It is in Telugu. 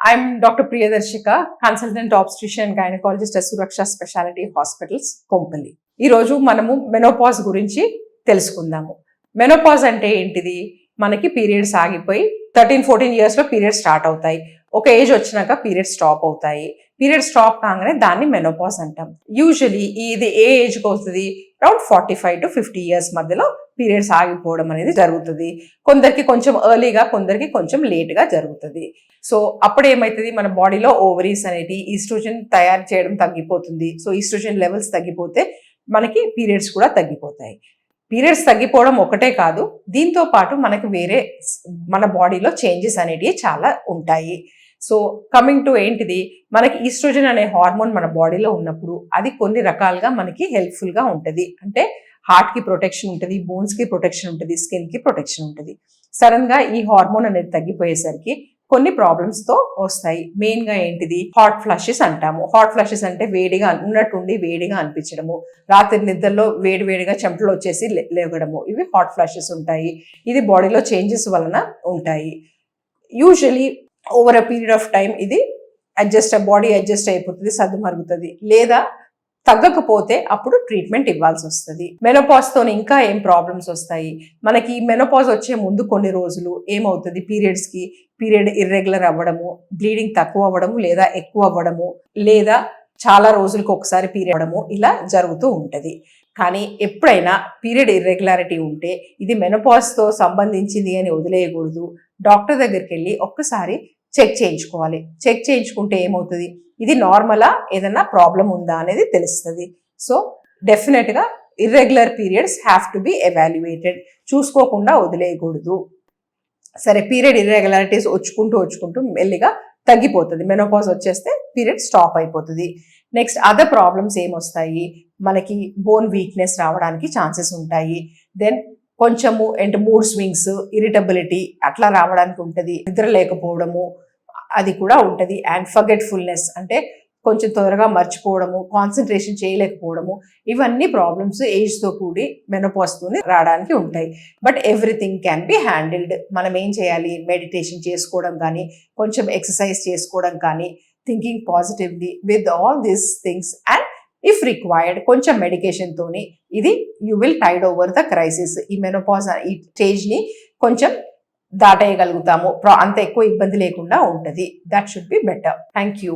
I'm Dr. Priyadarshika, consultant obstetrician and gynecologist at Suraksha Specialty Hospitals, Kompally. ఈ రోజు మనము మెనోపాజ్ గురించి తెలుసుకుందాము. మెనోపాజ్ అంటే ఏంటిది? మనకి పీరియడ్స్ ఆగిపోయి 13-14 ఇయర్స్ లో పీరియడ్స్ స్టార్ట్ అవుతాయి. ఒక ఏజ్ వచ్చినాక పీరియడ్స్ స్టాప్ అవుతాయి. పీరియడ్ స్టాప్ కాగానే దాన్ని మెనోపాజ్ అంటాం. యూజువలీ ఇది ఏ ఏజ్కి వస్తుంది? అరౌండ్ 45 to 50 ఇయర్స్ మధ్యలో పీరియడ్స్ ఆగిపోవడం అనేది జరుగుతుంది. కొందరికి కొంచెం ఎర్లీగా, కొందరికి కొంచెం లేట్గా జరుగుతుంది. సో అప్పుడు ఏమవుతుంది, మన బాడీలో ఓవరీస్ అనేది ఈస్ట్రోజన్ తయారు చేయడం తగ్గిపోతుంది. సో ఈస్ట్రోజన్ లెవెల్స్ తగ్గిపోతే మనకి పీరియడ్స్ కూడా తగ్గిపోతాయి. పీరియడ్స్ తగ్గిపోవడం ఒకటే కాదు, దీంతో పాటు మనకి వేరే మన బాడీలో చేంజెస్ అనేటివి చాలా ఉంటాయి. సో కమింగ్ టు ఏంటిది, మనకి ఈస్ట్రోజన్ అనే హార్మోన్ మన బాడీలో ఉన్నప్పుడు అది కొన్ని రకాలుగా మనకి హెల్ప్ఫుల్గా ఉంటుంది. అంటే హార్ట్కి ప్రొటెక్షన్ ఉంటుంది, బోన్స్కి ప్రొటెక్షన్ ఉంటుంది, స్కిన్కి ప్రొటెక్షన్ ఉంటుంది. సడన్గా ఈ హార్మోన్ అనేది తగ్గిపోయేసరికి కొన్ని ప్రాబ్లమ్స్తో వస్తాయి. మెయిన్గా ఏంటిది, హాట్ ఫ్లషెస్ అంటాము. హాట్ ఫ్లషెస్ అంటే వేడిగా ఉన్నట్టుండి వేడిగా అనిపించడము, రాత్రి నిద్రలో వేడిగా చెమటలు వచ్చేసి లేవడము, ఇవి హాట్ ఫ్లషెస్ ఉంటాయి. ఇది బాడీలో చేంజెస్ వలన ఉంటాయి. Usually over a period of time ఇది బాడీ అడ్జస్ట్ అయిపోతుంది, సర్దుమరుగుతుంది. లేదా తగ్గకపోతే అప్పుడు ట్రీట్మెంట్ ఇవ్వాల్సి వస్తుంది. మెనోపాజ్ తో ఇంకా ఏం ప్రాబ్లమ్స్ వస్తాయి మనకి? మెనోపాజ్ వచ్చే ముందు కొన్ని రోజులు ఏమవుతుంది, పీరియడ్ ఇర్రెగ్యులర్ అవ్వడము, బ్లీడింగ్ తక్కువ అవ్వడము లేదా ఎక్కువ అవ్వడము, లేదా చాలా రోజులకు ఒకసారి పీరియడ్ అవ్వడము, ఇలా జరుగుతూ ఉంటుంది. కానీ ఎప్పుడైనా పీరియడ్ ఇర్రెగ్యులారిటీ ఉంటే ఇది మెనోపాజ్ తో సంబంధించింది అని వదిలేయకూడదు. డాక్టర్ దగ్గరికి వెళ్ళి ఒక్కసారి చెక్ చేయించుకోవాలి. చెక్ చేయించుకుంటే ఏమవుతుంది, ఇది నార్మలా, ఏదన్నా ప్రాబ్లం ఉందా అనేది తెలుస్తుంది. సో డెఫినెట్గా irregular periods have to be evaluated, చూసుకోకుండా వదిలేయకూడదు. సరే, పీరియడ్ ఇర్రెగ్యులారిటీస్ వచ్చుకుంటూ మెల్లిగా తగ్గిపోతుంది. మెనోపాజ్ వచ్చేస్తే పీరియడ్ స్టాప్ అయిపోతుంది. నెక్స్ట్ అదర్ ప్రాబ్లమ్స్ ఏమొస్తాయి, మనకి బోన్ వీక్నెస్ రావడానికి ఛాన్సెస్ ఉంటాయి. దెన్ కొంచెము మూడ్ స్వింగ్స్, ఇరిటబిలిటీ అట్లా రావడానికి ఉంటుంది. నిద్ర లేకపోవడము అది కూడా ఉంటుంది. అండ్ ఫర్గెట్ఫుల్నెస్ అంటే కొంచెం తొందరగా మర్చిపోవడము, కాన్సన్ట్రేషన్ చేయలేకపోవడము, ఇవన్నీ ప్రాబ్లమ్స్ ఏజ్తో కూడి మెనోపాజ్తోనే రావడానికి ఉంటాయి. But everything can be handled. మనం ఏం చేయాలి, మెడిటేషన్ చేసుకోవడం కానీ, కొంచెం ఎక్సర్సైజ్ చేసుకోవడం కానీ, thinking positively with all these things and if required కొంచెం మెడికేషన్ తోని ఇది you will tide over the crisis. ఈ మెనోపాజ్ ఈ స్టేజ్ ని కొంచెం దాటేయగలుగుతాము. అంత ఎక్కువ ఇబ్బంది లేకుండా ఉంటుంది. That should be better. Thank you.